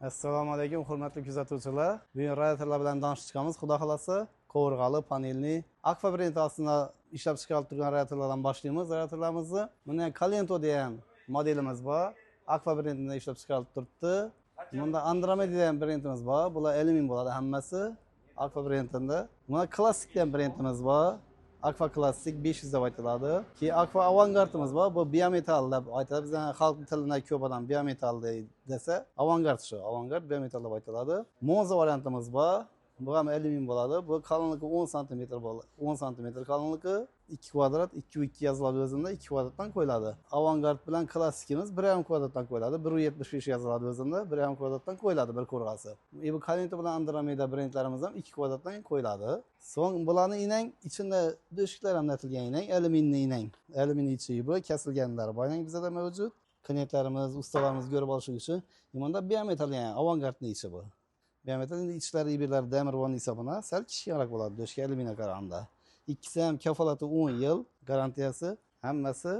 Assalomu alaykum, hurmatli kuzatuvchilar. Bugun radiatorlar bilan tanishib chiqamiz. Xudo xolasa, qovurg'ali, panelli, Akfa brendi ostida ishlab chiqarib turgan radiatorlardan boshlaymiz. Radiatorlarimizni buni Kalento degan modelimiz bor. Akfa brendida ishlab chiqarib turibdi. Bunda Andromeda degan brendimiz bor. Bular alyumin bo'ladi hammasi. Akfa brendida. Bunda klassik degan brendimiz bor. Akfa Classic 500 deb aytiladi. Keyin Akfa Avangardimiz bor. Bu biometal deb aytiladi. Bizning xalq tilida ko'p odam biometal desa, Avangard shu. Avangard biometal deb aytiladi. Monza variantimiz bor. Bu ham alyumin bo'ladi. Bu qalinligi 10 sm bo'ladi. 10 sm qalinligi, 2 kvadrat, 2 yoziladi o'zida, 2 kvadratdan qo'yiladi. Avangard bilan klassikimiz 1,5 kvadratdan qo'yiladi. 1,75 yoziladi o'zida, 1,5 kvadratdan qo'yiladi bir ko'rg'asi. Bu Kalento bilan Andromeda brendlarimiz ham 2 kvadratdan qo'yiladi. So'ng bularni inang ichida do'shiklar ham natilgan inang, alyuminni inang. Alyumin ichi bu kesilganlari bor inang bizda mavjud. Klientlarimiz, ustalarimiz ko'rib olishi uchun bunda biometal yani Avangardning ichi bu. Biometal ichlari ibirlar damirvon hisoblanadi. Sal kichikroq bo'ladi do'shga alyuminga qaraganda. Ikkisi ham kafolati 10 yil, garantiyasi hammasi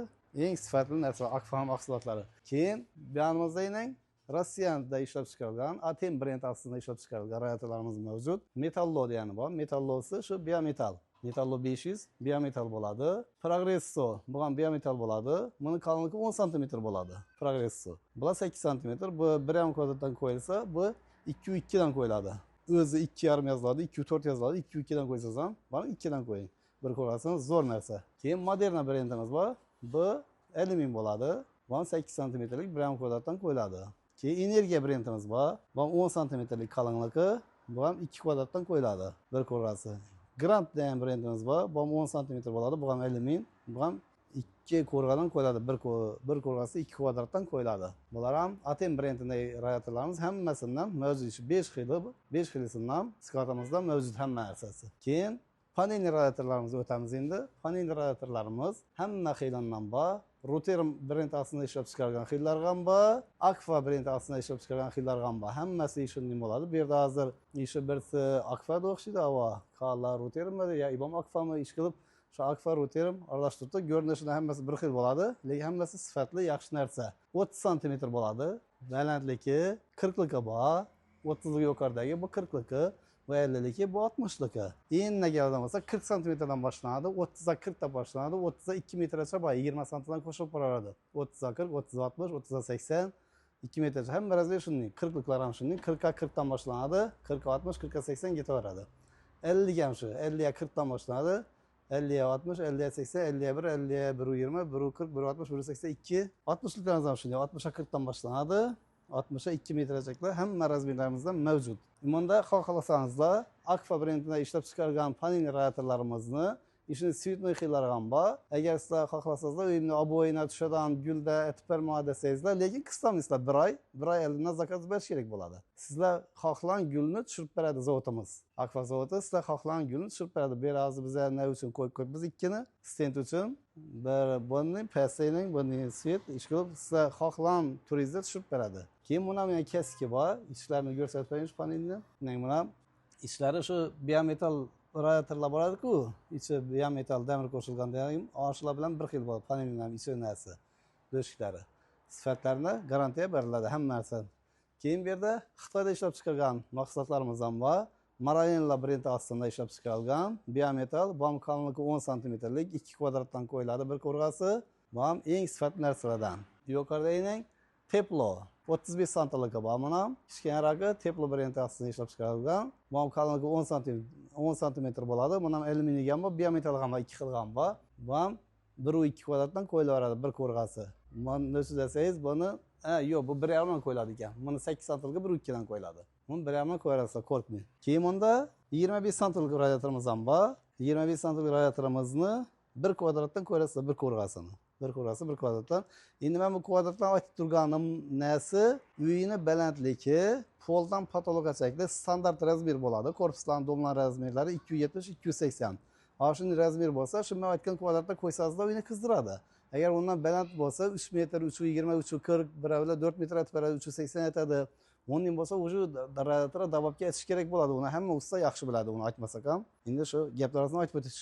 eng sifatli narsa, Akfa mahsulotlari. Keyin buyoqimizda inang Rossiyada ishlab chiqarilgan, Atem brend ostida ishlab chiqarilgan radiatorlarimiz mavjud. Metallo degani bor. Metallosi shu biometal. Metallo 500 biometal bo'ladi. Progresso bu ham biometal bo'ladi. Buni qalinligi 10 sm bo'ladi. Progresso. Bular 8 sm. Bu 1,5 kvadratdan qo'yilsa, bu 2,2 dan qo'yiladi. O'zi 2,5 yoziladi, 2,4 yoziladi, 2,2 dan qo'ysangiz ham, buni 2 dan qo'ying. Bir ko'rasiniz, zo'r narsa. Keyin Moderna brendimiz bor. Bu alyumin bo'ladi. Bu 8 sm lik 1,5 kvadratdan qo'yiladi. Keyin Energiya brendimiz bor. Bu 10 sm lik qalinligi, bu ham 2 kvadratdan qo'yiladi. Bir ko'rasi. Grant degan brendimiz bor. Bu 10 sm bo'ladi, bu ham alyumin, bu ham 2 ko'rg'adan qo'yiladi. Bir ko'rg'asi 2 kvadratdan qo'yiladi. Bular ham Atem brendidagi radiatorlarimiz hammasidan mavjud. 5 xilisidan skatamizda mavjud hamma narsasi. Keyin panelli radiatorlarimizga o'tamiz endi. Panelli radiatorlarimiz hamma xillardan bor. Ruter brend ostida ishlab chiqargan xillar ham bor. Akfa brend ostida ishlab chiqargan xillar ham bor. Hammasi ishonli bo'ladi. Bu yerda hozir ishi birsi Akfa'da o'xshaydi, ava qala Rutermi yo ibom Akfa'mi ish qilib shu Akfa Ruterim aralashtirdi. Ko'rinishida hammasi bir xil bo'ladi, lekin hammasi sifatli, yaxshi narsa. 30 sm bo'ladi. Balandligi 40 ligi bor. 30 lik yuqoridagi bu 40 ligi, bu 50 ligi, bu 60 ligi. Eng nagardan bo'lsa 40 sm dan boshlanadi, 30 ga 40 dan boshlanadi, 30 ga 2 metrgacha bor, 20 sm dan qo'shib boraveradi. 30 ga 40, 30 ga 60, 30 ga 80, 2 metrgacha hamma razmer shunday. 40 liklar ham shunday. 40 ga 40 dan boshlanadi, 40 ga 60, 40 ga 80 ketaveradi. 50 ham shu, 50 ga 40 dan boshlanadi. 50'ye 60, 50'ye 80, 50'ye 1, 50'ye 120, 140, 160, 182, 60'lıklarımız var şimdi. 60'a 40'tan başlanadı. 60'a 2 metrejekler hamma razmerlerimizden mevcut. Bunda xohlasanızlar Akfa brendida ishlab chiqargan panel radiatorlarimizni ishini svetnoy xillari ham bor. Agar sizlar xohlasangizlar uyimni oboyina tushadigan gulda etperma desangizlar, lekin qistamizlar 1 oy oldindan zakaz berish kerak bo'ladi. Sizlar xohlagan gulni tushirib beradi zavodimiz. Akfa zavodi sizlar xohlagan gulni tushirib beradi. Bu hozir bizlar nima uchun qo'yib biz ikkini stent uchun bir buni PS'ning buni svet ish qilib sizlar xohlagan turingizda tushirib beradi. Keyin buni ham keski bor. Ishlarini ko'rsatib beramiz panelni. Buni ham ishlari shu biometal radiatorlar bo'ladi-ku, ichi biometal damir qo'shilganda ham oshilar bilan bir xil bo'ladi. Panelning ham ichi narsa, do'shklari. Sifatlarini garantiya beriladi hamma narsa. Keyin bu yerda Xitoyda ishlab chiqargan mahsulotlarimiz ham bor. Marayella brend ostida ishlab chiqarilgan biometal, bu ham qalinligi 10 sm lik 2 kvadratdan qo'yiladi bir ko'rg'asi. Bu ham eng sifatli narsalardan. Yuqorida inang Teplo 35 sm bor. Mana kichkinarog'i Teplo brend ostida ishlab chiqarilgan. Bu ham qalinligi 10 sm bo'ladi. Buni ham alyuminiyga ham bor, biometal ham bor, 2 xil ham bor. Bu ham 1,2 kvadratdan qo'yilaveradi bir ko'rg'asi. Mana nima desangiz buni, yo'q, bu 1,5 dan qo'yiladi ekan. Buni 8 sm ga 1,2 dan qo'yiladi. Buni 1,5 dan qo'yarasiz, qo'rqmang. Keyin bunda 25 sm radiatorimiz ham bor. 25 sm radiatorimizni 1 kvadratdan qo'yarasiz bir ko'rg'asini. Bir ko'rasi 1 kvadratdan. Endi men bu kvadratdan aytib turganim narsa uyini balandligi poldan patologgacha standart razmer bo'ladi. Korpuslarning domlan razmerlari 270, 280. Ana shunday razmer bo'lsa, shu men aytgan kvadratda qo'ysangizlar uyni qizdiradi. Agar undan baland bo'lsa 3 metr, 320, 340, birovlar 4 metr aytib beradi, 380 aytadi. 10 yil bo'lsa уже radiator dabobga aytish kerak bo'ladi. Uni hamma usta yaxshi biladi, uni aytmasak ham. Endi shu gaplarni aytib o'tish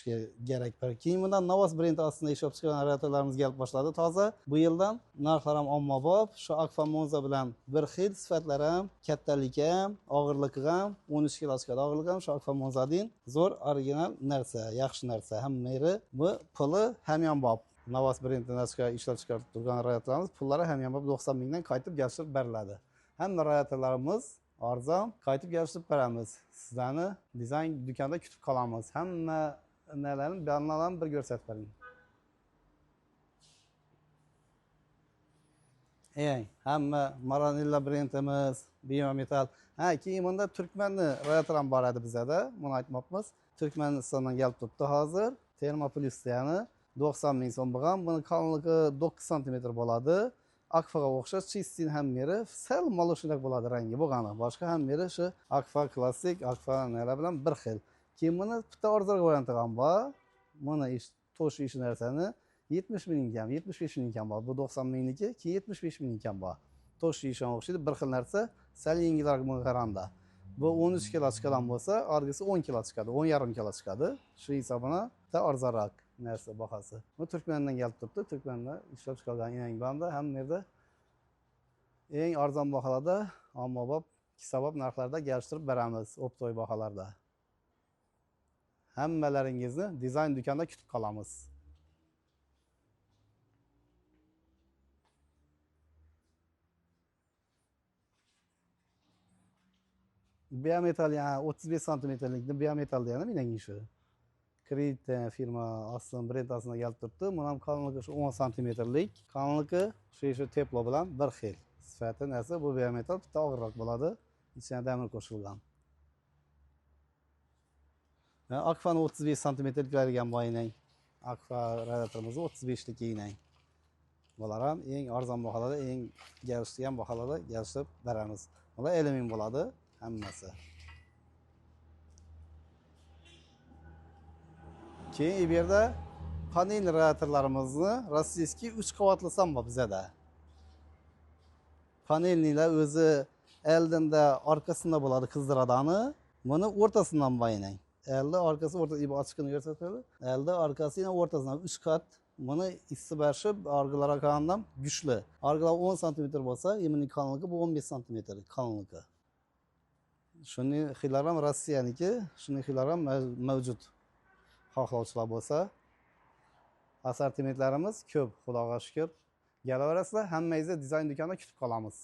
kerak. Keyin bundan Navas brendi ostida ishlab chiqqan radiatorlarimiz kelib boshladi toza. Bu yildan narxlar ham ommabop. Shu Akfa Monza bilan bir xil sifatlar ham, kattaligi ham, og'irligi ham 13 kilo chiqadi. Og'irligi ham shu Akfa Monzadan zo'r original narsa, yaxshi narsa. Hamma yeri bu puli hamyonbop. Navas brendidan ishlab chiqarib turgan radiatorlarimiz pullari hamyonbop 90 mingdan qaytib kelishtirib beriladi. Hamma radiatorlarimiz arzon, qaytib kelishtirib beramiz. Sizlarni dizayn do'konida kutib qolamiz. Hamma nalarni belanlarni bir ko'rsatib bering. Hamma Maranilla brendimiz, Biometal. Keyin bunda Turkmanni radiator ham bor edi bizda. Buni aytmoqmiz. Turkmanistondan kelib turibdi hozir. Termoplus yani 90 ming so'm bo'lgan. Buni qalinligi 9 sm bo'ladi. Akfaga o'xshash chistin ham yeri sal maloshnak bo'ladi rangi bo'lgani. Boshqa ham yeri shu Akfa klassik, Akfa nala bilan bir xil. Keyin buni bitta arzon varianti ham bor. Buni to'sh ish narsani 70 ming ham, 75 ming ham bor. Bu 90 mingniki, keyin 75 ming ham bor. To'sh ishga o'xshaydi, bir xil narsa, sal yengilroq qaranda. Bu 13 kilo chiqqan bo'lsa, argisi 10 kilo chiqadi, 10,5 kilo chiqadi. Shu hisobına da arzonroq narsa bahası. Bu Turkmendan kelib turibdi. Turkmanda ishlab chiqargan eng banda ham yerda eng arzon baholarda, ommabop, hisobob narxlarda kelishtirib beramiz, optoy baholarda. Hammalaringizni dizayn do'konida kutib qolamiz. Biometal yani 35 santimetrlik biometal degani mening ishi. Kredit firma aslında brend aslında kelib turibdi. Buni ham qalinligi 10 santimetrlik. Qalinligi shu teplo bilan bir xil. Sifati narsa bu biometal bitta og'irroq bo'ladi. İçine demir qo'shilgan. Akfa'ni 35 santimetrlik bergan bo'yining. Akfa radiatorimizni 35lik yeyning. Bular ham eng arzon baholarda, eng kelishgan baholarda kelishtirib beramiz. Bular 50 ming bo'ladi hammasi. Keyin bu yerda panel radiatorlarimizni rossiyskiy 3 qavatlasam bor bizda. Panelnilar o'zi oldinda orqasida bo'ladi qizdiradani. Buni o'rtasidan bo'yining. Elde arkası orta açıkını gösterdi. Elde arkasıyla ortasından 3 kat. Bunu issi başıb argılara kanından güçlü. Argılar 10 cm olsa yeminin kalınlığı bu 15 cm kalınlığı. Şunu xilaram Rossiyaniki, şunu xilaram mevcut. Xohlovchilar bo'lsa, assortimentlarimiz ko'p, xudoga shukr. Kelaverasizlar, hammangizni dizayn do'konida kutib qolamiz.